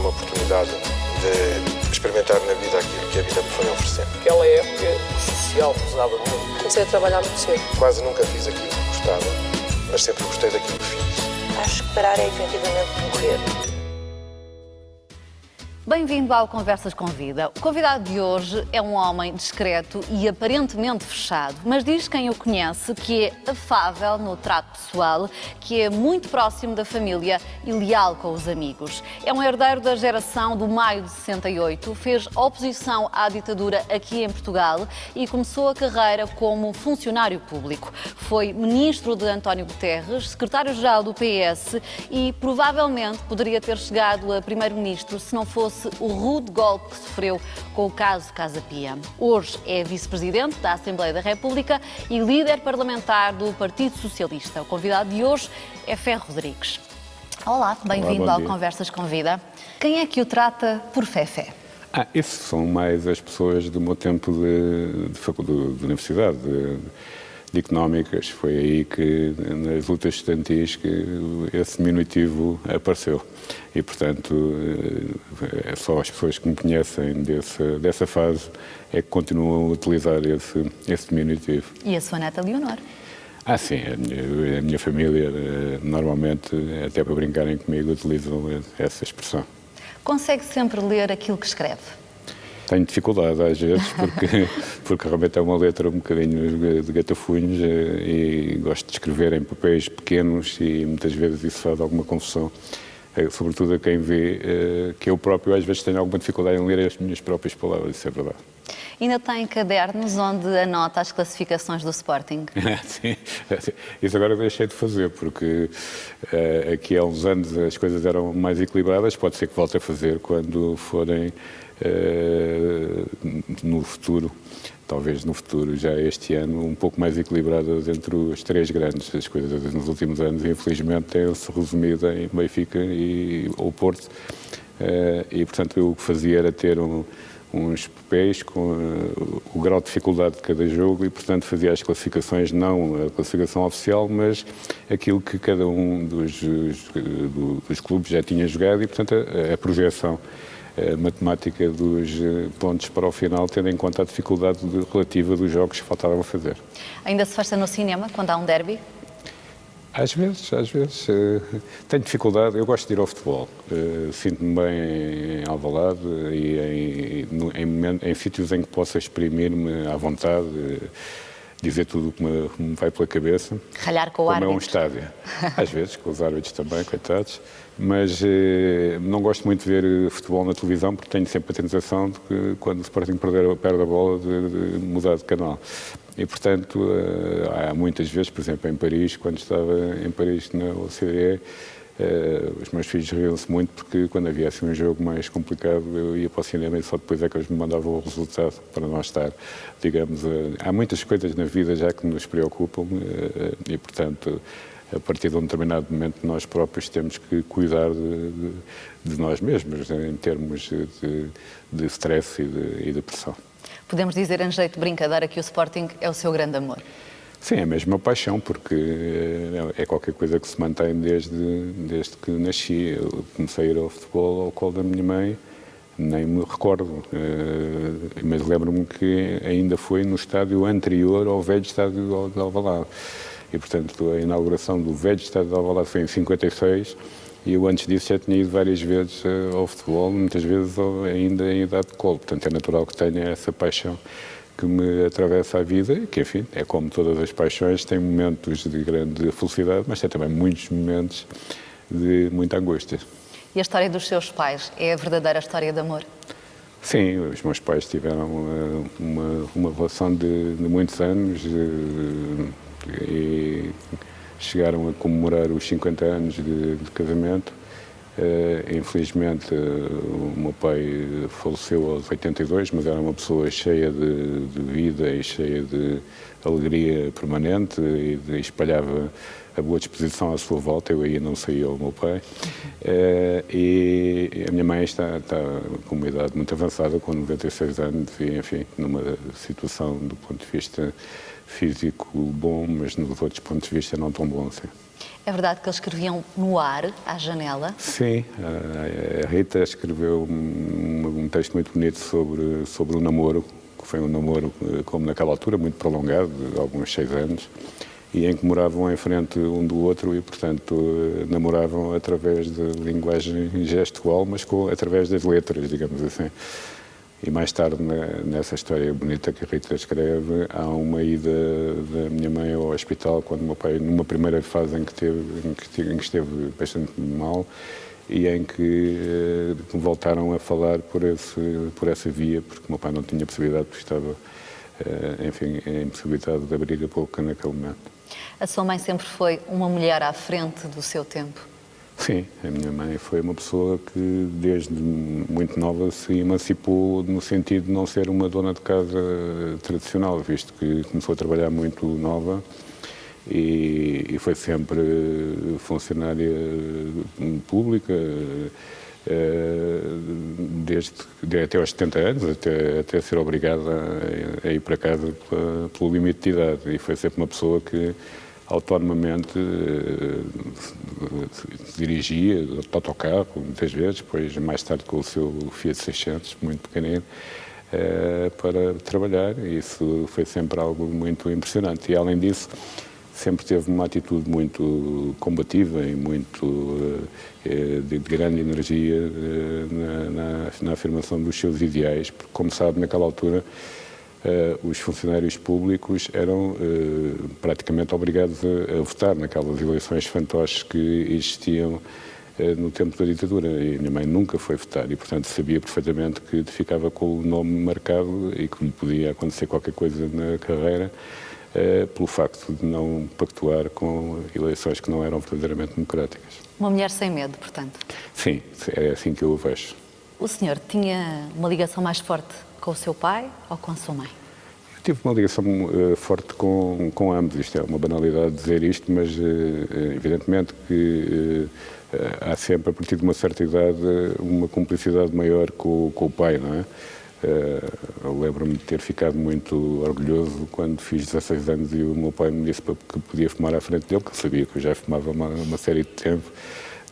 uma oportunidade de experimentar na vida aquilo que a vida me foi oferecer. Aquela época social pesava muito. Comecei a trabalhar muito cedo. Quase nunca fiz aquilo que gostava, mas sempre gostei daquilo que fiz. Acho que parar é efetivamente morrer. Bem-vindo ao Conversas com Vida. O convidado de hoje é um homem discreto e aparentemente fechado, mas diz quem o conhece que é afável no trato pessoal, que é muito próximo da família e leal com os amigos. É um herdeiro da geração do maio de 68, fez oposição à ditadura aqui em Portugal e começou a carreira como funcionário público. Foi ministro de António Guterres, secretário-geral do PS e provavelmente poderia ter chegado a primeiro-ministro se não fosse o rude golpe que sofreu com o caso Casa Pia. Hoje é vice-presidente da Assembleia da República e líder parlamentar do Partido Socialista. O convidado de hoje é Ferro Rodrigues. Olá, bem-vindo ao Conversas com Vida. Quem é que o trata por Fefé? Isso são mais as pessoas do meu tempo de universidade, de económicas. Foi aí que, nas lutas estudantis, que esse diminutivo apareceu. E, portanto, é só as pessoas que me conhecem dessa fase é que continuam a utilizar esse diminutivo. E a sua neta Leonor? Sim. A minha família, normalmente, até para brincarem comigo, utilizam essa expressão. Consegue sempre ler aquilo que escreve? Tenho dificuldade às vezes, porque realmente é uma letra um bocadinho de gatafunhos e gosto de escrever em papéis pequenos e muitas vezes isso faz alguma confusão, sobretudo a quem vê que eu próprio às vezes tenho alguma dificuldade em ler as minhas próprias palavras, isso é verdade. Ainda tem cadernos onde anota as classificações do Sporting? Sim, isso agora deixei de fazer, porque aqui há uns anos as coisas eram mais equilibradas, pode ser que volte a fazer quando forem no futuro, talvez no futuro, já este ano, um pouco mais equilibradas entre os três grandes. As coisas nos últimos anos, infelizmente, têm-se resumido em Benfica ou Porto, e portanto eu o que fazia era ter uns papéis com o grau de dificuldade de cada jogo e, portanto, fazia as classificações, não a classificação oficial, mas aquilo que cada um dos clubes já tinha jogado e, portanto, a projeção matemática dos pontos para o final, tendo em conta a dificuldade relativa dos jogos que faltavam a fazer. Ainda se fecha no cinema, quando há um derby? Às vezes. Tenho dificuldade, eu gosto de ir ao futebol. Sinto-me bem em Alvalade e em sítios em que possa exprimir-me à vontade, dizer tudo o que me vai pela cabeça. Ralhar com o árbitro. Como é um estádio. Às vezes, com os árbitros também, coitados. Mas não gosto muito de ver futebol na televisão porque tenho sempre a tentação de que quando o Sporting perde a bola de mudar de canal. E, portanto, há muitas vezes, por exemplo, em Paris, quando estava em Paris na OCDE, os meus filhos riam-se muito porque quando havia assim um jogo mais complicado eu ia para o cinema e só depois é que eles me mandavam o resultado para não estar, digamos, há muitas coisas na vida já que nos preocupam e, portanto, a partir de um determinado momento nós próprios temos que cuidar de nós mesmos em termos de stress e de pressão. Podemos dizer, em jeito de brincadeira, que o Sporting é o seu grande amor? Sim, é mesmo uma paixão, porque é qualquer coisa que se mantém desde que nasci. Eu comecei a ir ao futebol ao colo da minha mãe, nem me recordo, mas lembro-me que ainda foi no estádio anterior ao velho estádio de Alvalade. E, portanto, a inauguração do velho estádio de Alvalade foi em 56 e eu antes disso já tinha ido várias vezes ao futebol, muitas vezes ainda em idade de colo. Portanto, é natural que tenha essa paixão que me atravessa a vida e que, enfim, é como todas as paixões, tem momentos de grande felicidade, mas tem também muitos momentos de muita angústia. E a história dos seus pais é a verdadeira história de amor? Sim, os meus pais tiveram uma relação de muitos anos e chegaram a comemorar os 50 anos de casamento. Infelizmente, o meu pai faleceu aos 82, mas era uma pessoa cheia de vida e cheia de alegria permanente e espalhava a boa disposição à sua volta. Eu aí não saía ao meu pai. E a minha mãe está com uma idade muito avançada, com 96 anos, e, enfim, numa situação, do ponto de vista físico bom, mas nos outros pontos de vista não tão bom, sim. É verdade que eles escreviam no ar, à janela? Sim, a Rita escreveu um texto muito bonito sobre o namoro, que foi um namoro, como naquela altura, muito prolongado, de alguns 6 anos, e em que moravam em frente um do outro e, portanto, namoravam através de linguagem gestual, mas através das letras, digamos assim. E mais tarde, nessa história bonita que a Rita escreve, há uma ida da minha mãe ao hospital, quando o meu pai, numa primeira fase em que esteve bastante mal, e em que voltaram a falar por essa via, porque o meu pai não tinha possibilidade, porque estava, enfim, impossibilitado de abrir a boca naquele momento. A sua mãe sempre foi uma mulher à frente do seu tempo? Sim, a minha mãe foi uma pessoa que desde muito nova se emancipou no sentido de não ser uma dona de casa tradicional, visto que começou a trabalhar muito nova e foi sempre funcionária pública, até aos 70 anos, até ser obrigada a ir para casa pelo limite de idade. E foi sempre uma pessoa que autonomamente dirigia de autocarro, muitas vezes, depois mais tarde com o seu Fiat 600, muito pequenino, para trabalhar, e isso foi sempre algo muito impressionante. E além disso, sempre teve uma atitude muito combativa e muito de grande energia na afirmação dos seus ideais, porque, como sabe, naquela altura os funcionários públicos eram praticamente obrigados a votar naquelas eleições fantoches que existiam no tempo da ditadura, e a minha mãe nunca foi votar e, portanto, sabia perfeitamente que ficava com o nome marcado e que lhe podia acontecer qualquer coisa na carreira pelo facto de não pactuar com eleições que não eram verdadeiramente democráticas. Uma mulher sem medo, portanto? Sim, é assim que eu o vejo. O senhor tinha uma ligação mais forte com o seu pai ou com a sua mãe? Eu tive uma ligação forte com ambos. Isto é uma banalidade dizer isto, mas evidentemente que há sempre, a partir de uma certa idade, uma cumplicidade maior com o pai, não é? Eu lembro-me de ter ficado muito orgulhoso quando fiz 16 anos e o meu pai me disse que podia fumar à frente dele, que eu sabia que eu já fumava uma série de tempo,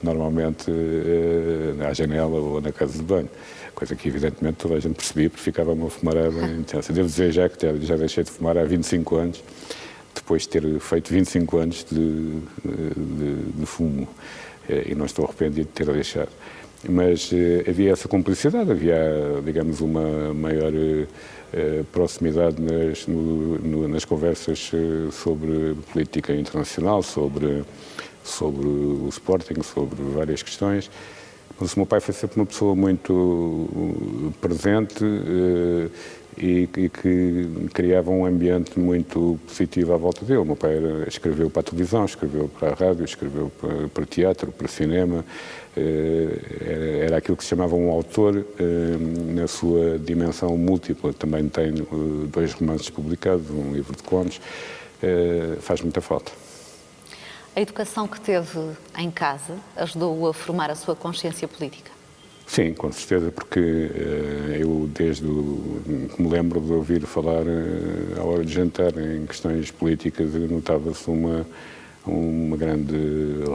normalmente à janela ou na casa de banho, coisa que evidentemente toda a gente percebia porque ficava-me a fumar à bem intensa. Devo dizer já que já deixei de fumar há 25 anos, depois de ter feito 25 anos de fumo, e não estou arrependido de ter deixado. Mas havia essa cumplicidade, havia, digamos, uma maior proximidade nas conversas sobre política internacional, sobre o Sporting, sobre várias questões. Mas o meu pai foi sempre uma pessoa muito presente e que criava um ambiente muito positivo à volta dele. O meu pai escreveu para a televisão, escreveu para a rádio, escreveu para teatro, para cinema. Era aquilo que se chamava um autor na sua dimensão múltipla. Também tem 2 romances publicados, um livro de contos. Faz muita falta. A educação que teve em casa ajudou-o a formar a sua consciência política? Sim, com certeza, porque eu, desde que me lembro de ouvir falar à hora de jantar em questões políticas, notava-se uma grande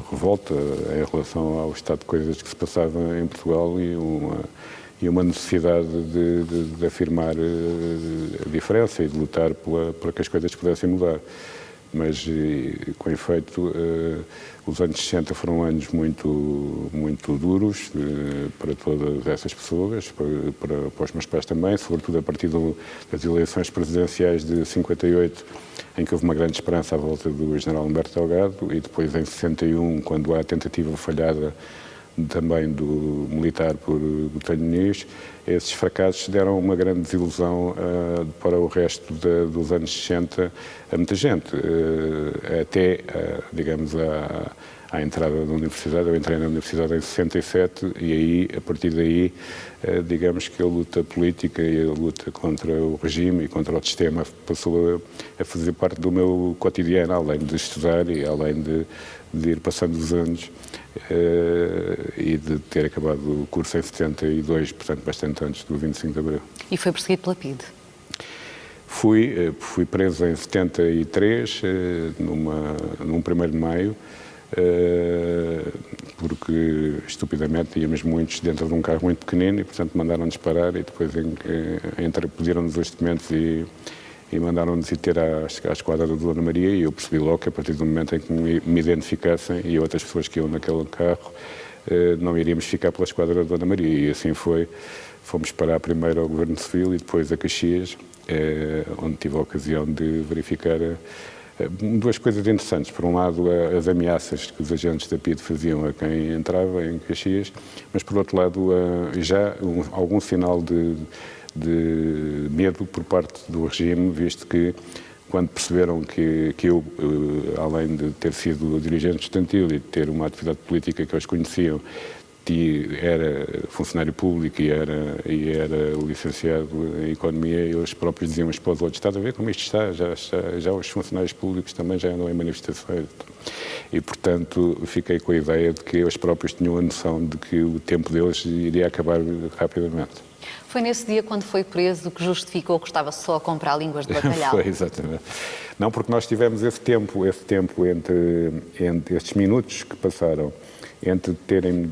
revolta em relação ao estado de coisas que se passava em Portugal e uma necessidade de afirmar a diferença e de lutar para que as coisas pudessem mudar. Mas, com efeito, os anos 60 foram anos muito duros para todas essas pessoas, para os meus pais também, sobretudo a partir das eleições presidenciais de 58, em que houve uma grande esperança à volta do general Humberto Delgado, e depois em 61, quando há a tentativa falhada também do militar por Botelho Muniz, esses fracassos deram uma grande desilusão para o resto dos anos 60 a muita gente, até, digamos, à entrada da universidade. Eu entrei na universidade em 67 e aí, a partir daí, digamos que a luta política e a luta contra o regime e contra o sistema passou a fazer parte do meu cotidiano, além de estudar e além de ir passando os anos e de ter acabado o curso em 72, portanto bastante antes do 25 de Abril. E foi perseguido pela PIDE? Fui preso em 73, num 1º de maio, porque estupidamente íamos muitos dentro de um carro muito pequenino e, portanto, mandaram-nos parar e depois pediram-nos os documentos e mandaram-nos ir ter à esquadra da Dona Maria, e eu percebi logo que a partir do momento em que me identificassem e outras pessoas que iam naquele carro, não iríamos ficar pela esquadra da Dona Maria, e assim foi. Fomos parar primeiro ao Governo Civil e depois a Caxias, onde tive a ocasião de verificar duas coisas interessantes. Por um lado, as ameaças que os agentes da PIDE faziam a quem entrava em Caxias, mas por outro lado, já algum sinal de medo por parte do regime, visto que quando perceberam que eu, além de ter sido dirigente estudantil e de ter uma atividade política que eles conheciam, era funcionário público e era licenciado em Economia, eles próprios diziam uns para os outros: estás a ver como isto está? Já os funcionários públicos também já andam em manifestações. E, portanto, fiquei com a ideia de que eles próprios tinham a noção de que o tempo deles iria acabar rapidamente. Foi nesse dia, quando foi preso, que justificou que estava só a comprar línguas de bacalhau? Foi, exatamente. Não, porque nós tivemos esse tempo entre estes minutos que passaram entre terem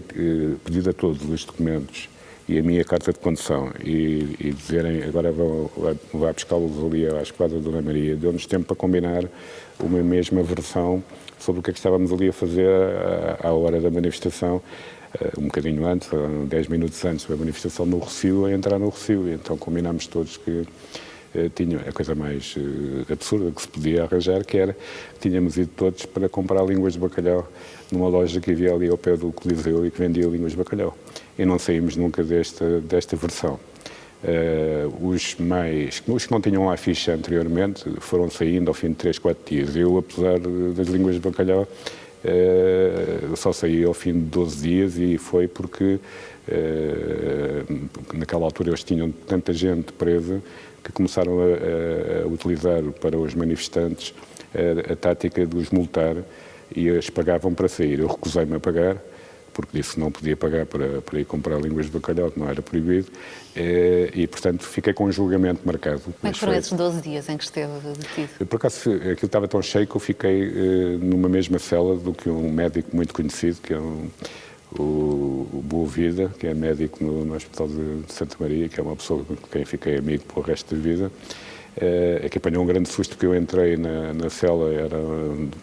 pedido a todos os documentos e a minha carta de condução e dizerem agora vá buscá-los ali à esquadra da Dona Maria, deu-nos tempo para combinar uma mesma versão sobre o que é que estávamos ali a fazer à hora da manifestação, um bocadinho antes, 10 minutos antes da manifestação no Rossio, a entrar no Rossio. E então combinámos todos que tinham a coisa mais absurda que se podia arranjar, que era que tínhamos ido todos para comprar línguas de bacalhau numa loja que havia ali ao pé do Coliseu e que vendia línguas de bacalhau. E não saímos nunca desta versão. Os que não tinham a ficha anteriormente foram saindo ao fim de 3, 4 dias. Eu, apesar das línguas de bacalhau, só saí ao fim de 12 dias, e foi porque naquela altura eles tinham tanta gente presa que começaram a utilizar para os manifestantes a tática de os multar, e eles pagavam para sair. Eu recusei-me a pagar, porque disse que não podia pagar para ir comprar línguas de bacalhau, que não era proibido, e, portanto, fiquei com um julgamento marcado. Como é que foram esses 12 dias em que esteve detido? Por acaso, aquilo estava tão cheio que eu fiquei numa mesma cela do que um médico muito conhecido, que é o Boa Vida, que é médico no Hospital de Santa Maria, que é uma pessoa com quem fiquei amigo pelo resto da vida, que apanhou um grande susto, porque eu entrei na cela, era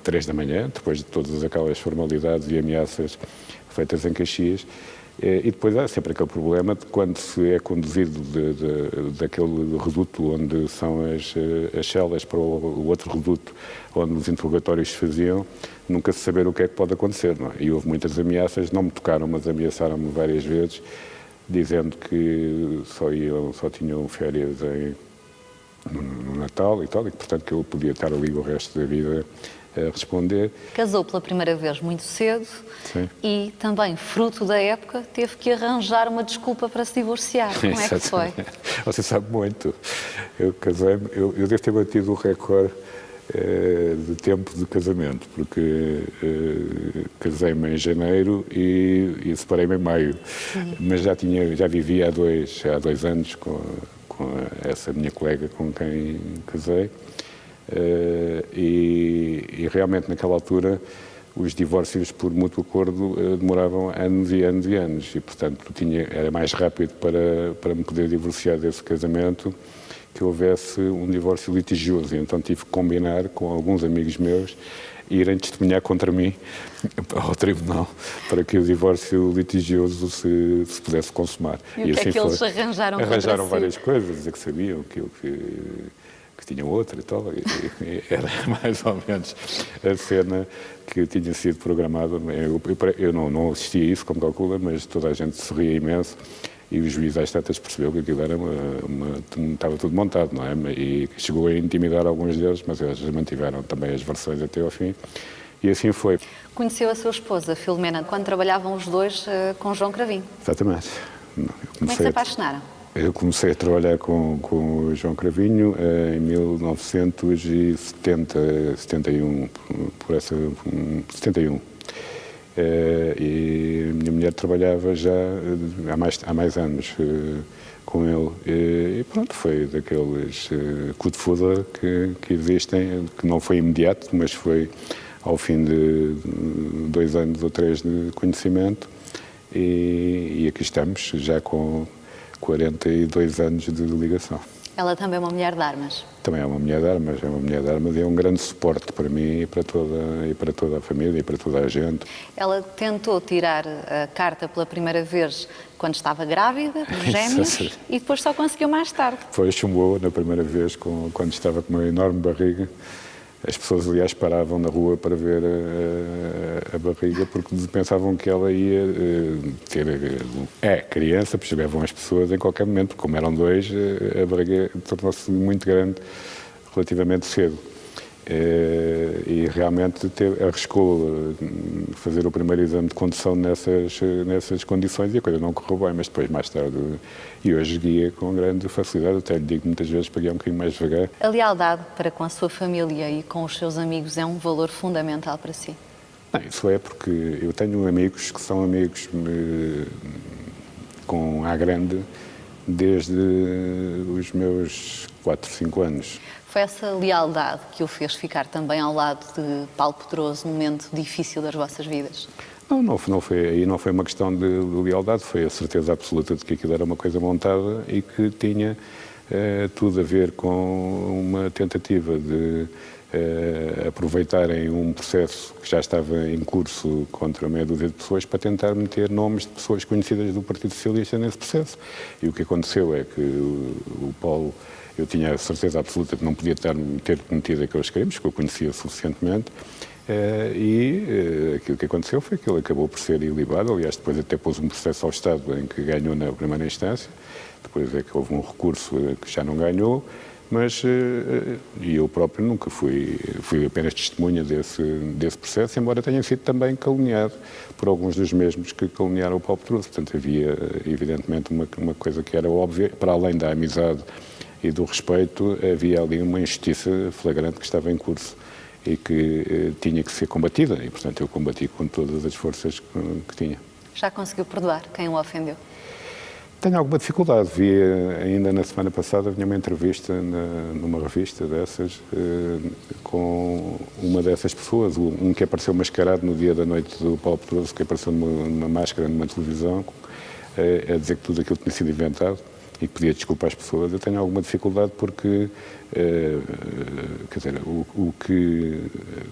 3 da manhã, depois de todas aquelas formalidades e ameaças feitas em Caxias, e depois há sempre aquele problema de quando se é conduzido daquele reduto onde são as celas para o outro reduto onde os interrogatórios se faziam, nunca se saber o que é que pode acontecer, não é? E houve muitas ameaças, não me tocaram, mas ameaçaram-me várias vezes, dizendo que só tinham férias no Natal e tal, e portanto que eu podia estar ali o resto da vida a responder. Casou pela primeira vez muito cedo. Sim. E também, fruto da época, teve que arranjar uma desculpa para se divorciar. Como é que foi? Você sabe muito. Eu casei-me, eu devo ter batido o recorde de tempo de casamento, porque casei-me em janeiro e separei-me em maio. Mas já vivia há dois anos com essa minha colega com quem casei, e realmente naquela altura os divórcios por mútuo acordo demoravam anos e anos e anos, e portanto era mais rápido para me poder divorciar desse casamento que houvesse um divórcio litigioso. E então tive que combinar com alguns amigos meus irem testemunhar contra mim ao tribunal para que o divórcio litigioso se pudesse consumar. E o que assim é que eles arranjaram contra si? Arranjaram várias coisas, dizer que sabiam que tinham outra e tal, e era mais ou menos a cena que tinha sido programada. Eu não assisti a isso, como calcula, mas toda a gente se ria imenso, e o juiz às tantas percebeu que aquilo era estava tudo montado, não é? E chegou a intimidar alguns deles, mas eles mantiveram também as versões até ao fim, e assim foi. Conheceu a sua esposa, Filomena, quando trabalhavam os dois com João Cravinho. Exatamente. Como é que se apaixonaram? Eu comecei a trabalhar com o João Cravinho em 1971, 71. e a minha mulher trabalhava já há mais anos com ele. E pronto, foi daqueles coup de foudre que existem, que não foi imediato, mas foi ao fim de 2 anos ou 3 de conhecimento. E aqui estamos, já com 42 anos de ligação. Ela também é uma mulher de armas. Também é uma mulher de armas, e é um grande suporte para mim e para toda a família e para toda a gente. Ela tentou tirar a carta pela primeira vez quando estava grávida, dos gêmeos, e depois só conseguiu mais tarde. Foi, chumbou na primeira vez, quando estava com uma enorme barriga. As pessoas, aliás, paravam na rua para ver a barriga porque pensavam que ela ia ter criança, porque chegavam as pessoas em qualquer momento, porque como eram 2, a barriga tornou-se muito grande relativamente cedo. E realmente arriscou fazer o primeiro exame de condução nessas condições e a coisa não correu bem, mas depois, mais tarde, e hoje guia com grande facilidade, até lhe digo muitas vezes para guiar um bocadinho mais devagar. A lealdade para com a sua família e com os seus amigos é um valor fundamental para si? Não, isso é porque eu tenho amigos que são amigos com A grande desde os meus 4, 5 anos. Foi essa lealdade que o fez ficar também ao lado de Paulo Pedroso num momento difícil das vossas vidas? Não foi uma questão de lealdade, foi a certeza absoluta de que aquilo era uma coisa montada e que tinha tudo a ver com uma tentativa de aproveitarem um processo que já estava em curso contra meia dúzia de pessoas para tentar meter nomes de pessoas conhecidas do Partido Socialista nesse processo. E o que aconteceu é que o Paulo, eu tinha a certeza absoluta que não podia ter cometido aqueles crimes, que eu conhecia suficientemente, e aquilo que aconteceu foi que ele acabou por ser ilibado. Aliás, depois até pôs um processo ao Estado em que ganhou na primeira instância, depois é que houve um recurso que já não ganhou, mas eu próprio nunca fui apenas testemunha desse processo, embora tenha sido também caluniado por alguns dos mesmos que caluniaram o Paulo Pedroso. Portanto, havia evidentemente uma coisa que era óbvia, para além da amizade e do respeito, havia ali uma injustiça flagrante que estava em curso e que tinha que ser combatida, e portanto eu combati com todas as forças que tinha. Já conseguiu perdoar quem o ofendeu? Tenho alguma dificuldade. Vi ainda na semana passada, vinha uma entrevista numa revista dessas com uma dessas pessoas, um que apareceu mascarado no dia da noite do Paulo Pedroso, que apareceu numa máscara numa televisão, a dizer que tudo aquilo tinha sido inventado e que pedia desculpa às pessoas. Eu tenho alguma dificuldade porque, quer dizer, o que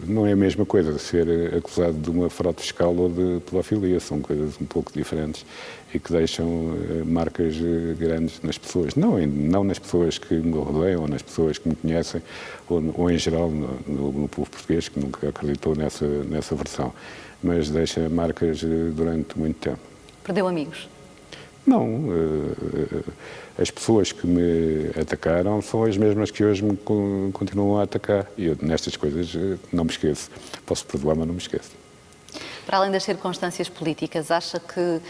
não é a mesma coisa ser acusado de uma fraude fiscal ou de pedofilia, são coisas um pouco diferentes e que deixam marcas grandes nas pessoas, não nas pessoas que me rodeiam ou nas pessoas que me conhecem ou em geral no povo português, que nunca acreditou nessa versão, mas deixa marcas durante muito tempo. Perdeu amigos? Não, as pessoas que me atacaram são as mesmas que hoje me continuam a atacar e eu nestas coisas não me esqueço. Posso perdoar, mas não me esqueço. Para além das circunstâncias políticas, acha que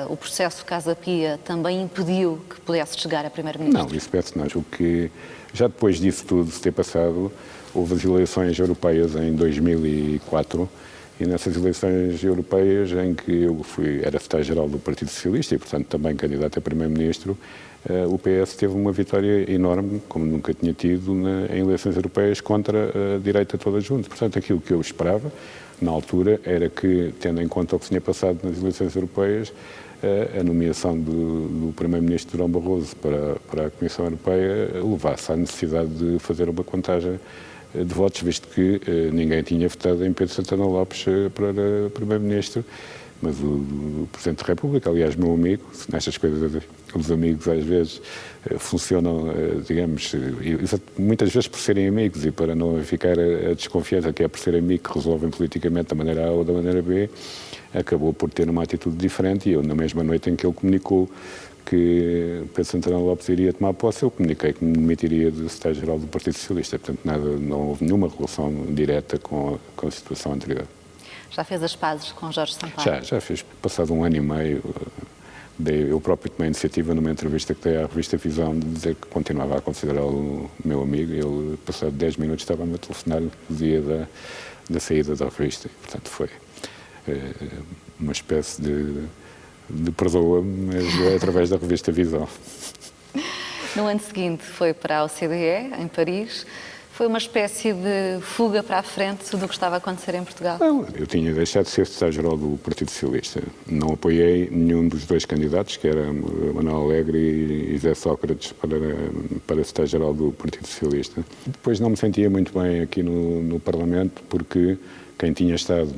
o processo Casa Pia também impediu que pudesse chegar a Primeiro-Ministro? Não, isso penso não. O que já depois disso tudo se ter passado, houve as eleições europeias em 2004 e nessas eleições europeias em que eu era secretário-geral do Partido Socialista e, portanto, também candidato a Primeiro-Ministro, o PS teve uma vitória enorme, como nunca tinha tido em eleições europeias, contra a direita toda junto. Portanto, aquilo que eu esperava, na altura, era que, tendo em conta o que tinha passado nas eleições europeias, a nomeação do Primeiro-Ministro Durão Barroso para a Comissão Europeia levasse à necessidade de fazer uma contagem de votos, visto que ninguém tinha votado em Pedro Santana Lopes para Primeiro-Ministro, mas o Presidente da República, aliás, meu amigo, nestas coisas os amigos às vezes funcionam, digamos, muitas vezes por serem amigos e para não ficar a desconfiança que é por ser amigo que resolvem politicamente da maneira A ou da maneira B, acabou por ter uma atitude diferente e eu, na mesma noite em que ele comunicou que Pedro Santana Lopes iria tomar posse, eu comuniquei que me demitiria de secretário-geral do Partido Socialista. Portanto, não houve nenhuma relação direta com a situação anterior. Já fez as pazes com Jorge Sampaio? Já fiz. Passado 1 ano e meio, eu próprio tomei a iniciativa numa entrevista que dei à revista Visão de dizer que continuava a considerá-lo meu amigo. Ele, passado 10 minutos, estava-me a telefonar no dia da saída da revista. E, portanto, foi uma espécie de perdoa-me, mas é através da revista Visão. No ano seguinte foi para a OCDE, em Paris. Foi uma espécie de fuga para a frente do que estava a acontecer em Portugal? Não, eu tinha deixado de ser secretário-geral do Partido Socialista. Não apoiei nenhum dos dois candidatos, que era Manuel Alegre e José Sócrates, para secretário-geral do Partido Socialista. Depois não me sentia muito bem aqui no Parlamento, porque quem tinha estado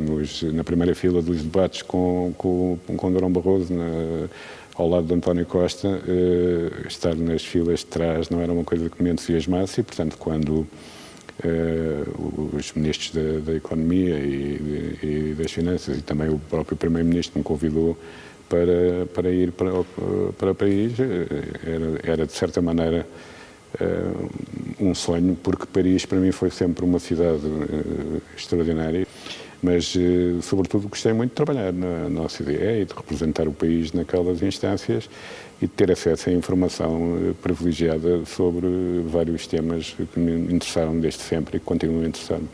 na primeira fila dos debates com Durão Barroso, ao lado de António Costa, estar nas filas de trás não era uma coisa que me entusiasmasse e, portanto, quando os ministros da Economia e das Finanças e também o próprio Primeiro-Ministro me convidou para ir para Paris, era de certa maneira um sonho, porque Paris para mim foi sempre uma cidade extraordinária. Mas, sobretudo, gostei muito de trabalhar na OCDE e de representar o país naquelas instâncias e de ter acesso a informação privilegiada sobre vários temas que me interessaram desde sempre e que continuam a interessar-me.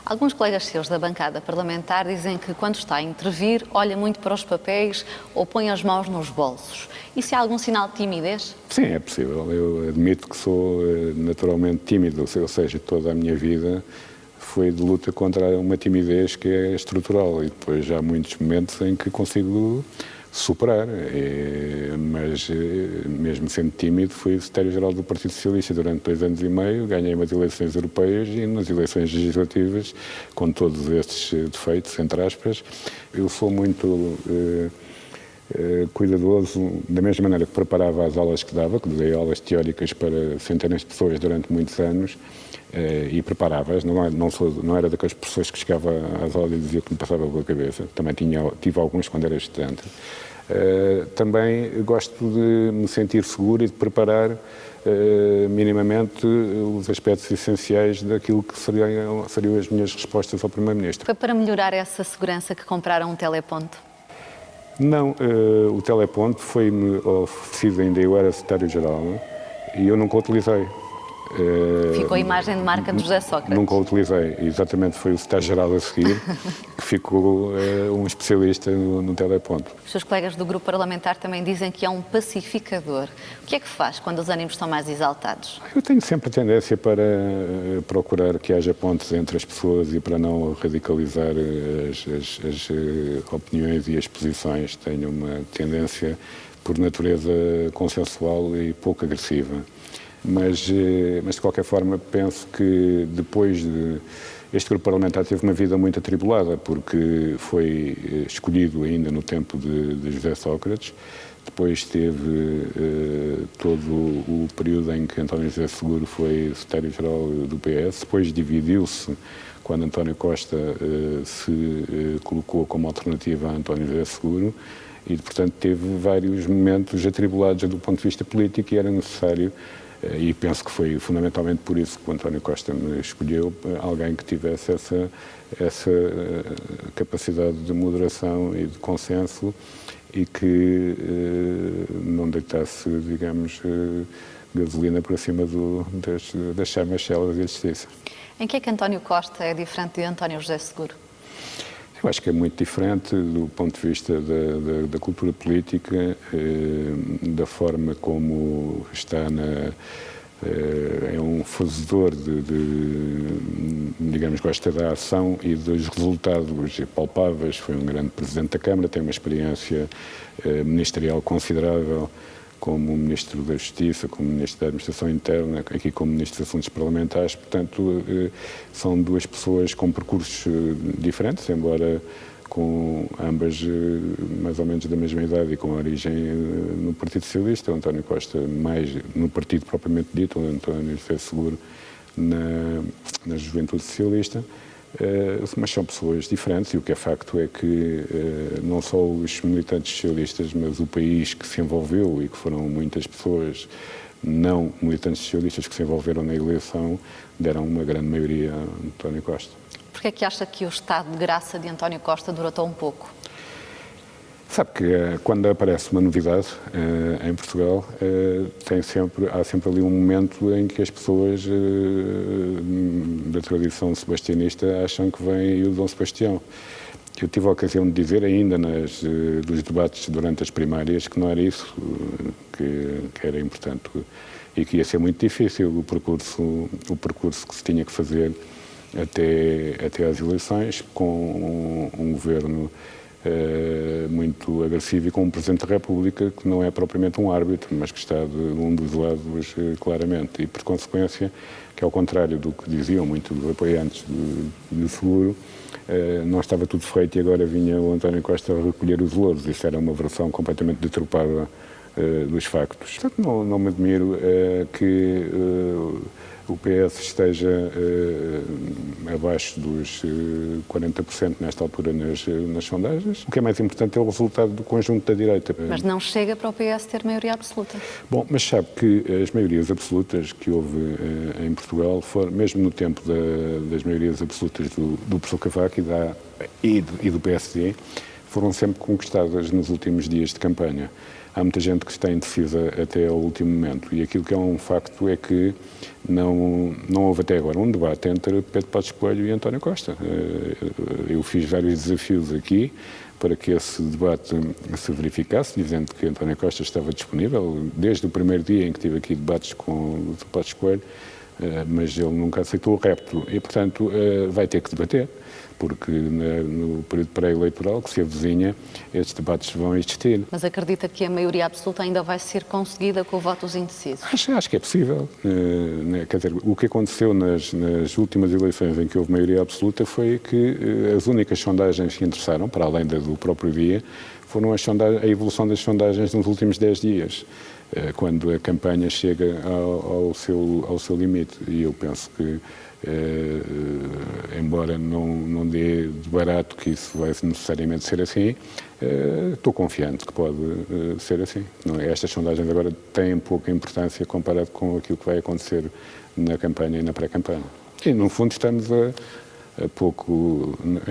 Alguns colegas seus da bancada parlamentar dizem que, quando está a intervir, olha muito para os papéis ou põe as mãos nos bolsos. Isso é algum sinal de timidez? Sim, é possível. Eu admito que sou naturalmente tímido, ou seja, toda a minha vida foi de luta contra uma timidez que é estrutural e depois há muitos momentos em que consigo superar, mas mesmo sendo tímido fui secretário-geral do Partido Socialista durante 2 anos e meio, ganhei umas eleições europeias e nas eleições legislativas, com todos estes defeitos, entre aspas, eu sou muito cuidadoso, da mesma maneira que preparava as aulas que dava, que dei aulas teóricas para centenas de pessoas durante muitos anos, e preparava-as, não era daquelas pessoas que chegava às aulas e dizia o que me passava pela cabeça, também tive alguns quando era estudante. Também gosto de me sentir seguro e de preparar minimamente os aspectos essenciais daquilo que seriam as minhas respostas ao Primeiro-Ministro. Foi para melhorar essa segurança que compraram um teleponto? Não, o teleponto foi-me oferecido, ainda eu era secretário-geral, e eu nunca o utilizei. Ficou a imagem de marca de José Sócrates. Nunca o utilizei, exatamente foi o secretário-geral a seguir que ficou um especialista no teleponto. Os seus colegas do grupo parlamentar também dizem que é um pacificador. O que é que faz quando os ânimos estão mais exaltados? Eu tenho sempre a tendência para procurar que haja pontes entre as pessoas e para não radicalizar as opiniões e as posições. Tenho uma tendência, por natureza, consensual e pouco agressiva. Mas, de qualquer forma, penso que depois este grupo parlamentar teve uma vida muito atribulada, porque foi escolhido ainda no tempo de José Sócrates, depois teve todo o período em que António José Seguro foi secretário-geral do PS, depois dividiu-se quando António Costa se colocou como alternativa a António José Seguro, e, portanto, teve vários momentos atribulados do ponto de vista político e era necessário. E penso que foi fundamentalmente por isso que o António Costa me escolheu, alguém que tivesse essa capacidade de moderação e de consenso e que não deitasse, digamos, gasolina por cima das chamas celas da justiça. Em que é que António Costa é diferente de António José Seguro? Eu acho que é muito diferente do ponto de vista da cultura política, da forma como está é um fazedor digamos, gosta da ação e dos resultados palpáveis. Foi um grande Presidente da Câmara, tem uma experiência ministerial considerável como Ministro da Justiça, como Ministro da Administração Interna, aqui como Ministro dos Assuntos Parlamentares. Portanto, são duas pessoas com percursos diferentes, embora com ambas mais ou menos da mesma idade e com origem no Partido Socialista. O António Costa mais no partido propriamente dito, o António José Seguro na Juventude Socialista. Mas são pessoas diferentes e o que é facto é que não só os militantes socialistas, mas o país que se envolveu e que foram muitas pessoas não militantes socialistas que se envolveram na eleição, deram uma grande maioria a António Costa. Por que é que acha que o estado de graça de António Costa durou tão pouco? Sabe que quando aparece uma novidade em Portugal, há sempre ali um momento em que as pessoas da tradição sebastianista acham que vem o Dom Sebastião. Eu tive a ocasião de dizer ainda nos debates durante as primárias que não era isso que era importante e que ia ser muito difícil o percurso que se tinha que fazer até às eleições, com um governo muito agressivo e com um Presidente da República que não é propriamente um árbitro, mas que está de um dos lados claramente. E, por consequência, que ao contrário do que diziam muitos apoiantes do Seguro, não estava tudo feito e agora vinha o António Costa a recolher os louros. Isso era uma versão completamente deturpada dos factos. Portanto, não me admiro que o PS esteja abaixo dos 40% nesta altura nas sondagens. O que é mais importante é o resultado do conjunto da direita. Mas não chega para o PS ter maioria absoluta. Bom, mas sabe que as maiorias absolutas que houve em Portugal, mesmo no tempo das maiorias absolutas do professor Cavaco e do PSD, foram sempre conquistadas nos últimos dias de campanha. Há muita gente que está indecisa até ao último momento e aquilo que é um facto é que não houve até agora um debate entre Pedro Passos Coelho e António Costa. Eu fiz vários desafios aqui para que esse debate se verificasse, dizendo que António Costa estava disponível desde o primeiro dia em que tive aqui debates com o Dr. Passos Coelho, mas ele nunca aceitou o repto e, portanto, vai ter que debater, porque no período pré-eleitoral que se avizinha, estes debates vão existir. Mas acredita que a maioria absoluta ainda vai ser conseguida com o voto dos indecisos? Acho que é possível. Quer dizer, o que aconteceu nas últimas eleições em que houve maioria absoluta foi que as únicas sondagens que interessaram, para além do próprio dia, foram a evolução das sondagens nos últimos 10 dias, quando a campanha chega ao seu limite. E eu penso que, embora não dê de barato que isso vai necessariamente ser assim, estou confiante que pode ser assim. Estas sondagens agora têm pouca importância comparado com aquilo que vai acontecer na campanha e na pré-campanha. E, no fundo, estamos a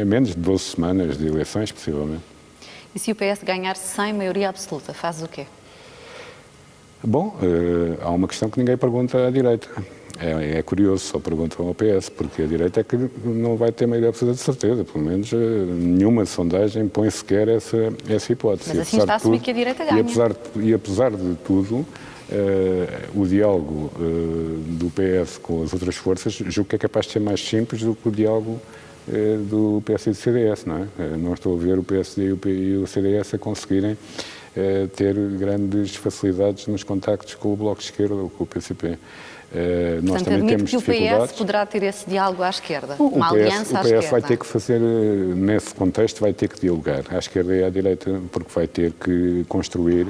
menos de 12 semanas de eleições, possivelmente. E se o PS ganhar sem maioria absoluta, faz o quê? Bom, há uma questão que ninguém pergunta à direita. É curioso, só perguntam ao PS, porque a direita é que não vai ter maioria absoluta de certeza, pelo menos nenhuma sondagem põe sequer essa hipótese. Mas assim está a assumir que a direita ganha. E apesar de tudo, o diálogo do PS com as outras forças, julgo que é capaz de ser mais simples do que o diálogo do PS e do CDS, não é? Não estou a ver o PSD e o CDS a conseguirem ter grandes facilidades nos contactos com o Bloco de Esquerda ou com o PCP. Nós também temos que o dificuldades. PS poderá ter esse diálogo à esquerda, uma aliança à esquerda. O PS vai ter que fazer, nesse contexto, vai ter que dialogar à esquerda e à direita, porque vai ter que construir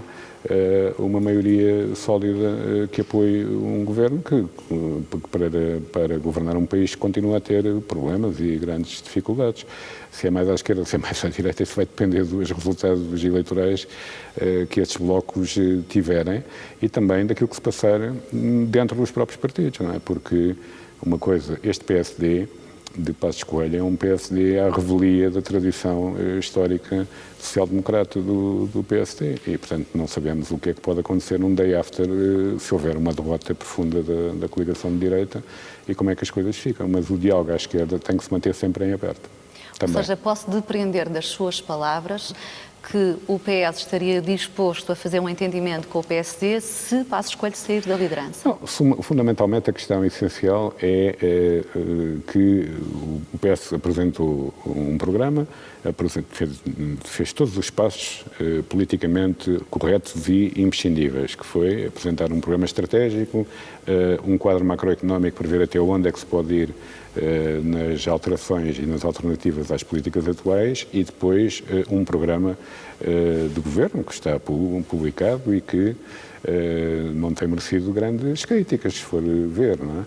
uma maioria sólida que apoie um governo que para governar um país continua a ter problemas e grandes dificuldades. Se é mais à esquerda, se é mais à direita, isso vai depender dos resultados eleitorais que estes blocos tiverem e também daquilo que se passar dentro dos próprios partidos, não é? Porque uma coisa, este PSD de Passos Coelho é um PSD à revelia da tradição histórica social-democrata do PSD e, portanto, não sabemos o que é que pode acontecer num day after se houver uma derrota profunda da coligação de direita e como é que as coisas ficam. Mas o diálogo à esquerda tem que se manter sempre em aberto. Também. Ou seja, posso depreender das suas palavras que o PS estaria disposto a fazer um entendimento com o PSD se Passos Coelho sair da liderança? Não, fundamentalmente a questão essencial é que o PS apresentou um programa, fez todos os passos politicamente corretos e imprescindíveis, que foi apresentar um programa estratégico, um quadro macroeconómico para ver até onde é que se pode ir nas alterações e nas alternativas às políticas atuais e depois um programa de governo que está publicado e que não tem merecido grandes críticas, se for ver, não é?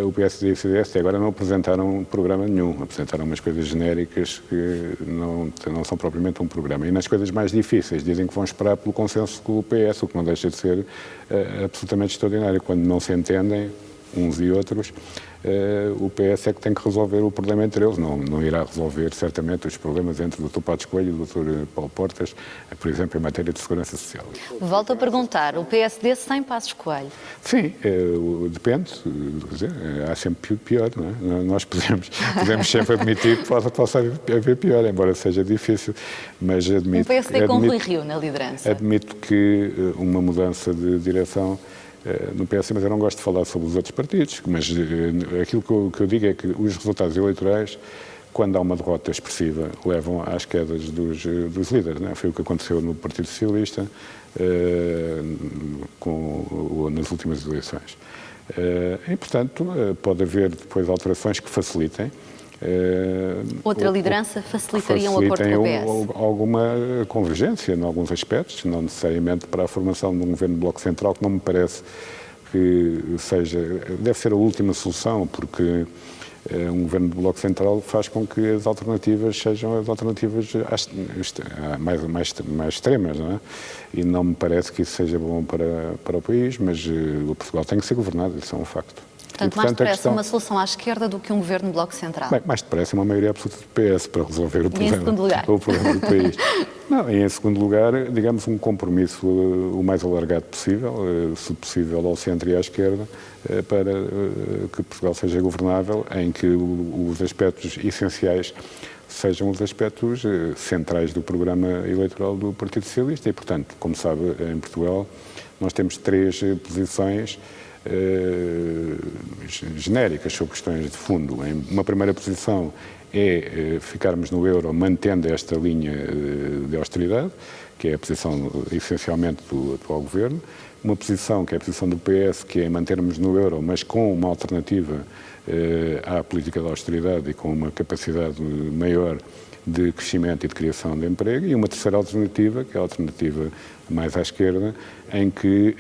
O PSD e o CDS agora não apresentaram programa nenhum, apresentaram umas coisas genéricas que não são propriamente um programa. E nas coisas mais difíceis dizem que vão esperar pelo consenso com o PS, o que não deixa de ser absolutamente extraordinário. Quando não se entendem uns e outros, o PS é que tem que resolver o problema entre eles, não irá resolver certamente os problemas entre o Dr. Passos Coelho e o Dr. Paulo Portas, por exemplo, em matéria de segurança social. Volto a perguntar, o PSD sem Passos Coelho? Sim, depende, quer dizer, há sempre pior, não é? Nós podemos sempre admitir que possa haver pior, embora seja difícil, mas admito... O PSD com Rui Rio na liderança? Admito que uma mudança de direção no PS, mas eu não gosto de falar sobre os outros partidos, mas aquilo que eu digo é que os resultados eleitorais, quando há uma derrota expressiva, levam às quedas dos líderes, não é? Foi o que aconteceu no Partido Socialista nas últimas eleições. E, portanto, pode haver depois alterações que facilitem. Outra liderança facilitaria um acordo com o PS? Alguma convergência em alguns aspectos, não necessariamente para a formação de um governo de bloco central, que não me parece que deve ser a última solução, porque um governo de bloco central faz com que as alternativas sejam as alternativas mais extremas, não é? E não me parece que isso seja bom para o país, mas o Portugal tem que ser governado, isso é um facto. Portanto, mais depressa uma solução à esquerda do que um governo de bloco central? Bem, mais depressa uma maioria absoluta do PS para resolver o problema, em segundo lugar? O problema do país. Não, em segundo lugar, digamos, um compromisso o mais alargado possível, se possível ao centro e à esquerda, para que Portugal seja governável, em que os aspectos essenciais sejam os aspectos centrais do programa eleitoral do Partido Socialista. E, portanto, como sabe, em Portugal nós temos 3 posições genéricas sobre questões de fundo. Uma primeira posição é ficarmos no euro mantendo esta linha de austeridade, que é a posição essencialmente do atual governo. Uma posição, que é a posição do PS, que é mantermos no euro, mas com uma alternativa à política de austeridade e com uma capacidade maior de crescimento e de criação de emprego, e uma terceira alternativa, que é a alternativa mais à esquerda, em que,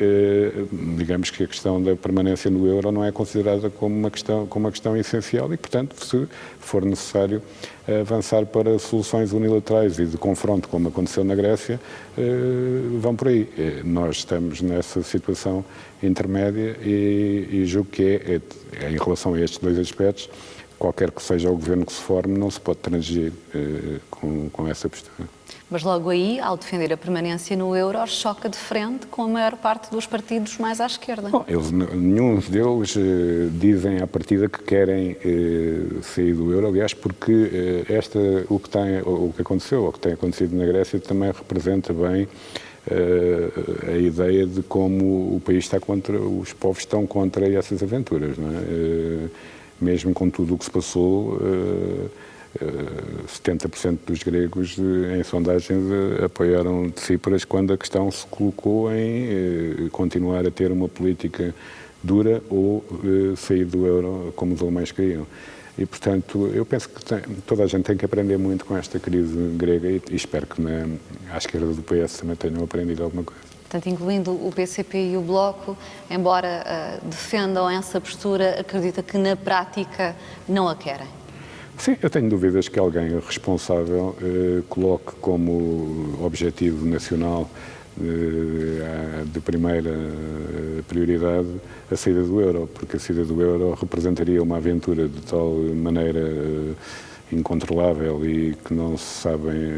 digamos que a questão da permanência no euro não é considerada como uma questão essencial e, portanto, se for necessário avançar para soluções unilaterais e de confronto, como aconteceu na Grécia, vão por aí. Nós estamos nessa situação intermédia e julgo que em relação a estes 2 aspectos, qualquer que seja o governo que se forme, não se pode transigir com essa postura. Mas logo aí, ao defender a permanência no euro, choca de frente com a maior parte dos partidos mais à esquerda. Bom, nenhum deles dizem à partida que querem sair do euro, aliás, porque o que aconteceu, ou que tem acontecido na Grécia, também representa bem a ideia de como o país está os povos estão contra essas aventuras, não é? Mesmo com tudo o que se passou, 70% dos gregos em sondagens apoiaram Tsipras quando a questão se colocou em continuar a ter uma política dura ou sair do euro como os alemães queriam. E, portanto, eu penso que toda a gente tem que aprender muito com esta crise grega e espero que à esquerda do PS também tenham aprendido alguma coisa. Portanto, incluindo o PCP e o Bloco, embora defendam essa postura, acredita que na prática não a querem? Sim, eu tenho dúvidas que alguém responsável coloque como objetivo nacional de primeira prioridade a saída do euro, porque a saída do euro representaria uma aventura de tal maneira incontrolável e que não se sabem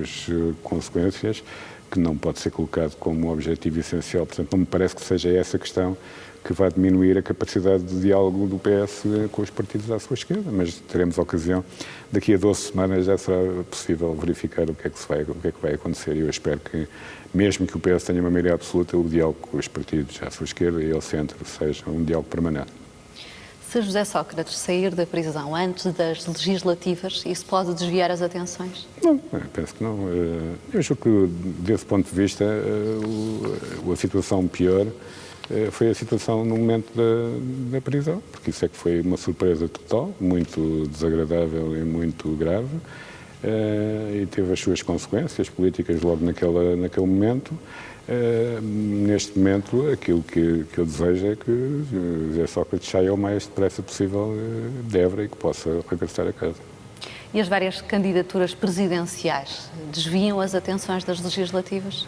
as consequências, que não pode ser colocado como objetivo essencial. Portanto, não me parece que seja essa questão que vai diminuir a capacidade de diálogo do PS com os partidos à sua esquerda, mas teremos a ocasião, daqui a 12 semanas já será possível verificar o que é que vai acontecer, e eu espero que, mesmo que o PS tenha uma maioria absoluta, o diálogo com os partidos à sua esquerda e ao centro seja um diálogo permanente. Se José Sócrates sair da prisão antes das legislativas, isso pode desviar as atenções? Não, penso que não. Eu julgo que, desse ponto de vista, a situação pior foi a situação no momento da prisão, porque isso é que foi uma surpresa total, muito desagradável e muito grave, e teve as suas consequências políticas logo naquele momento. Neste momento, aquilo que eu desejo é que José Sócrates saia o mais depressa possível de Évora e que possa regressar a casa. E as várias candidaturas presidenciais desviam as atenções das legislativas?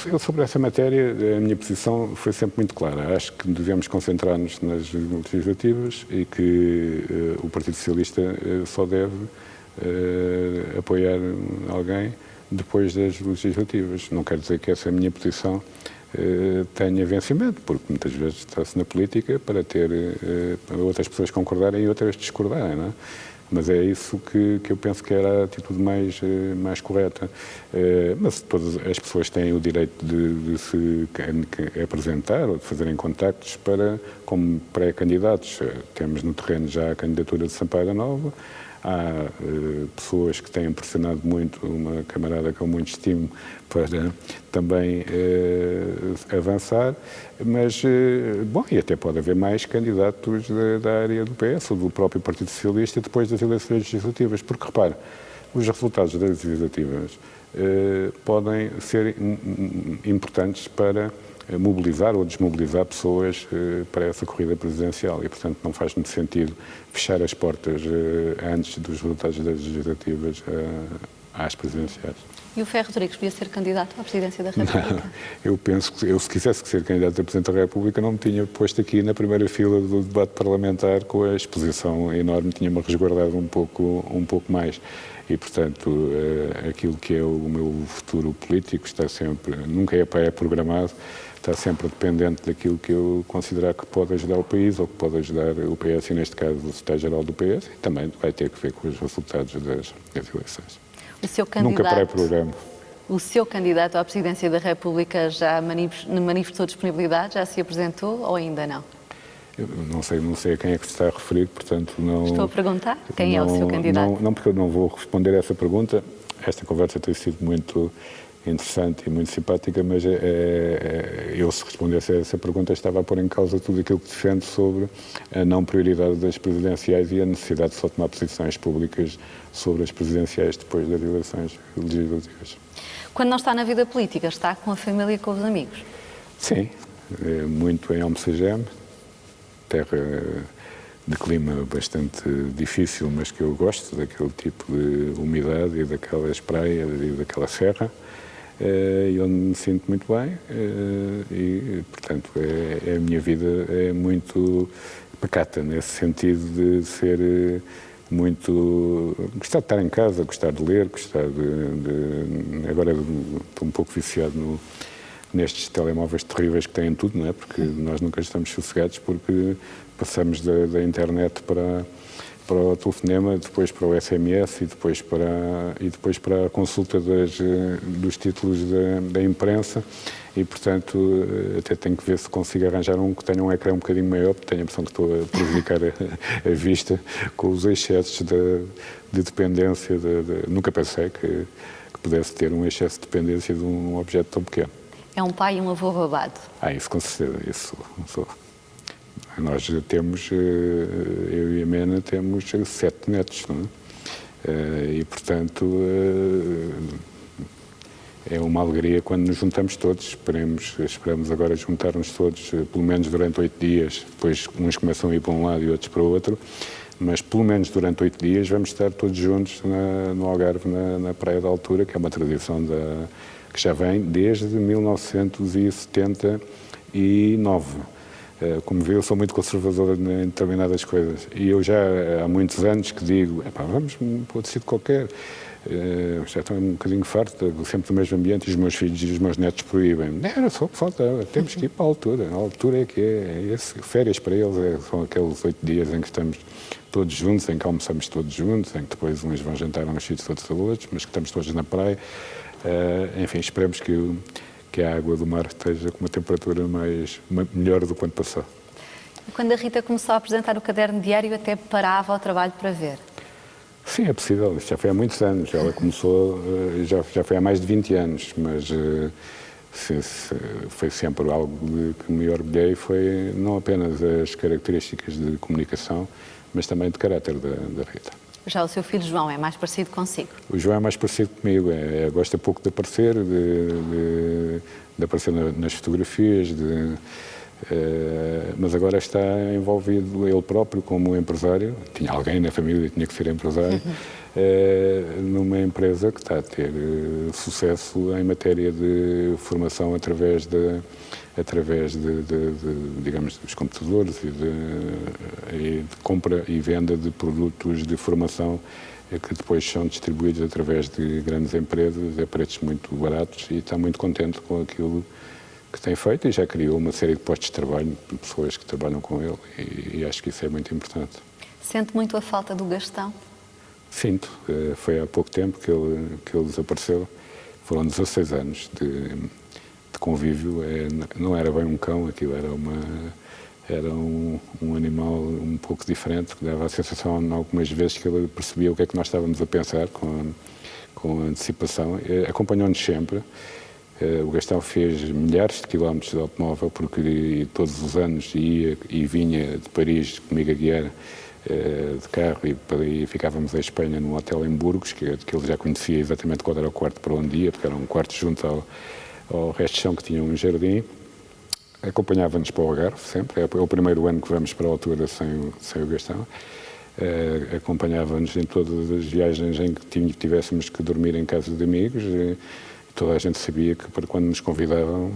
Eu, sobre essa matéria, a minha posição foi sempre muito clara. Acho que devemos concentrar-nos nas legislativas e que o Partido Socialista só deve apoiar alguém depois das legislativas. Não quer dizer que essa minha posição tenha vencimento, porque muitas vezes está-se na política para ter outras pessoas concordarem e outras discordarem, não é? Mas é isso que eu penso que era a atitude mais correta. Mas todas as pessoas têm o direito de se apresentar ou de fazerem contactos como pré-candidatos. Temos no terreno já a candidatura de Sampaio da Nova. Há pessoas que têm pressionado muito, uma camarada que eu muito estimo, para também avançar, mas, bom, e até pode haver mais candidatos da área do PS ou do próprio Partido Socialista depois das eleições legislativas, porque, repare, os resultados das legislativas podem ser importantes para mobilizar ou desmobilizar pessoas para essa corrida presidencial e, portanto, não faz muito sentido fechar as portas antes dos resultados das legislativas às presidenciais. E o Ferro Rodrigues podia ser candidato à presidência da República? Não, eu penso que se quisesse ser candidato a Presidente da República não me tinha posto aqui na primeira fila do debate parlamentar com a exposição enorme, tinha-me resguardado um pouco mais. E, portanto, aquilo que é o meu futuro político está sempre, nunca é pré-programado, está sempre dependente daquilo que eu considerar que pode ajudar o país ou que pode ajudar o PS, e neste caso o secretário-geral do PS, e também vai ter que ver com os resultados das eleições. O seu candidato, nunca pré-programa. O seu candidato à presidência da República já manifestou disponibilidade, já se apresentou ou ainda não? Eu não sei a quem é que se está a referir, portanto não... Estou a perguntar quem é o seu candidato. Não, porque eu não vou responder a essa pergunta. Esta conversa tem sido muito interessante e muito simpática, mas eu, se respondesse a essa pergunta, estava a pôr em causa tudo aquilo que defendo sobre a não prioridade das presidenciais e a necessidade de só tomar posições públicas sobre as presidenciais depois das eleições legislativas. Quando não está na vida política, está com a família e com os amigos? Sim, muito em Almocegem, terra de clima bastante difícil, mas que eu gosto, daquele tipo de umidade e daquelas praias e daquela serra, e onde me sinto muito bem, e, portanto, a minha vida é muito pacata, nesse sentido de ser muito... gostar de estar em casa, gostar de ler, gostar agora estou um pouco viciado nestes telemóveis terríveis que têm tudo, não é? Porque nós nunca estamos sossegados, porque passamos da internet para o telefonema, depois para o SMS e depois para a consulta dos títulos da imprensa e, portanto, até tenho que ver se consigo arranjar um que tenha um ecrã um bocadinho maior, porque tenho a impressão que estou a prejudicar a vista com os excessos de dependência. Nunca pensei que pudesse ter um excesso de dependência de um objeto tão pequeno. É um pai e um avô babado? Isso com certeza, isso sou. Nós temos, eu e a Mena, temos 7 netos, não é? E, portanto, é uma alegria quando nos juntamos todos. Esperamos agora juntar-nos todos, pelo menos durante 8 dias, depois uns começam a ir para um lado e outros para o outro, mas pelo menos durante 8 dias vamos estar todos juntos no Algarve, na Praia da Altura, que é uma tradição que já vem desde 1979. Como vê, eu sou muito conservador em determinadas coisas. E eu já há muitos anos que digo, vamos para outro sítio qualquer. Já estou um bocadinho farto, sempre no mesmo ambiente, e os meus filhos e os meus netos proíbem. Era só o que faltava, temos que ir para a altura. A altura é que é férias para eles, são aqueles 8 dias em que estamos todos juntos, em que almoçamos todos juntos, em que depois uns vão jantar a uns sítios, outros a outros, mas que estamos todos na praia. Enfim, esperemos que a água do mar esteja com uma temperatura melhor do que o ano passado. Quando a Rita começou a apresentar o caderno diário, até parava ao trabalho para ver? Sim, é possível. Isto já foi há muitos anos. Ela começou, já foi há mais de 20 anos, mas foi sempre algo que me orgulhei. Foi não apenas as características de comunicação, mas também de caráter da Rita. Já o seu filho João é mais parecido consigo? O João é mais parecido comigo, gosta pouco de aparecer, de aparecer nas fotografias, Mas agora está envolvido ele próprio como empresário, tinha alguém na família que tinha que ser empresário, numa empresa que está a ter sucesso em matéria de formação através digamos, dos computadores e de compra e venda de produtos de formação que depois são distribuídos através de grandes empresas a preços muito baratos, e está muito contente com aquilo que tem feito, e já criou uma série de postos de trabalho de pessoas que trabalham com ele, e acho que isso é muito importante. Sente muito a falta do Gastão? Sinto. Foi há pouco tempo que ele desapareceu. Foram 16 anos de convívio. Não era bem um cão, aquilo era um animal um pouco diferente, que dava a sensação, algumas vezes, que ele percebia o que é que nós estávamos a pensar com antecipação. Acompanhou-nos sempre. O Gastão fez milhares de quilómetros de automóvel, porque todos os anos ia e vinha de Paris comigo a guiar de carro, e ficávamos em Espanha num hotel em Burgos, que ele já conhecia exatamente qual era o quarto para onde ia, porque era um quarto junto ao resto de chão, que tinha um jardim. Acompanhava-nos para o Algarve sempre, é o primeiro ano que vamos para a altura sem o Gastão. Acompanhava-nos em todas as viagens em que tivéssemos que dormir em casa de amigos. Toda a gente sabia que, para quando nos convidavam,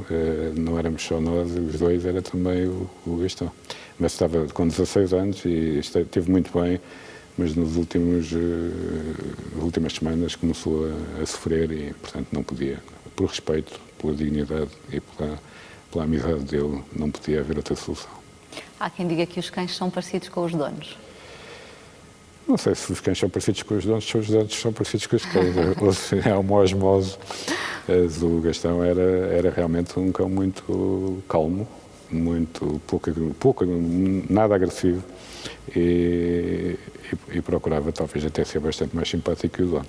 não éramos só nós, os dois, era também o Gastão. Mas estava com 16 anos e esteve muito bem, mas nas últimas semanas começou a sofrer, e, portanto, não podia, por respeito, pela dignidade e pela amizade dele, não podia haver outra solução. Há quem diga que os cães são parecidos com os donos. Não sei se os cães são parecidos com os donos, se os donos são parecidos com os cães, ou se há uma osmose. O Gastão era realmente um cão muito calmo, muito pouco, nada agressivo, e procurava talvez até ser bastante mais simpático que o dono.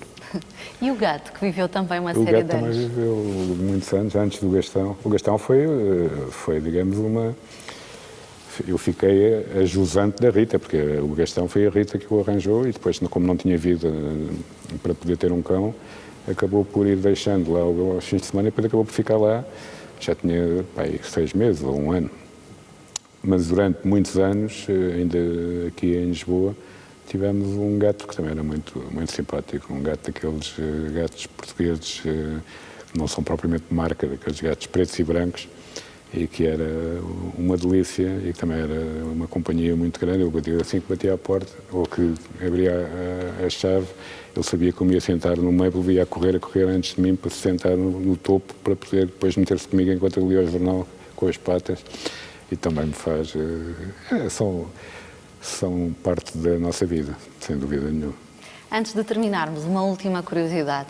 E o gato, que viveu também uma série de anos? O gato também viveu muitos anos antes do Gastão. O Gastão foi digamos, eu fiquei a jusante da Rita, porque o Gastão foi a Rita que o arranjou, e depois, como não tinha vida para poder ter um cão, acabou por ir deixando lá aos fins de semana, e depois acabou por ficar lá. Já tinha 6 meses ou 1 ano. Mas durante muitos anos, ainda aqui em Lisboa, tivemos um gato que também era muito, muito simpático, um gato daqueles gatos portugueses, que não são propriamente de marca, daqueles gatos pretos e brancos, e que era uma delícia, e que também era uma companhia muito grande. Eu assim que batia à porta, ou que abria a chave, ele sabia que eu me ia sentar no meio, ele ia a correr antes de mim para se sentar no topo, para poder depois meter-se comigo enquanto eu lia o jornal com as patas, e também me faz... são parte da nossa vida, sem dúvida nenhuma. Antes de terminarmos, uma última curiosidade.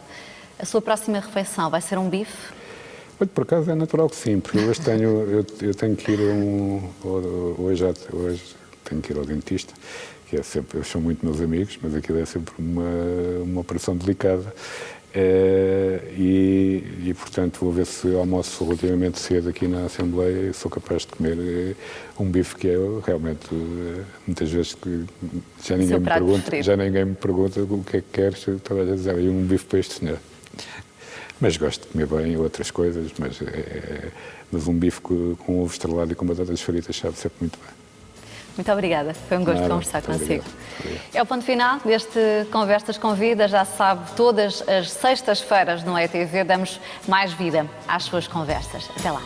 A sua próxima refeição vai ser um bife? Olha, por acaso é natural que sim, porque hoje eu tenho que ir hoje tenho que ir ao dentista, que é sempre, eles são muito meus amigos, mas aquilo é sempre uma operação delicada, e portanto vou ver se almoço relativamente cedo aqui na Assembleia, e sou capaz de comer um bife que é realmente, muitas vezes que já ninguém me pergunta o que é que queres, estava a dizer, um bife para este senhor. Mas gosto de comer bem outras coisas, mas um bife com ovo estrelado e com batatas fritas sabe sempre muito bem. Muito obrigada, foi um gosto conversar consigo. Obrigado. É o ponto final deste Conversas com Vida. Já sabe, todas as sextas-feiras no ETV damos mais vida às suas conversas. Até lá.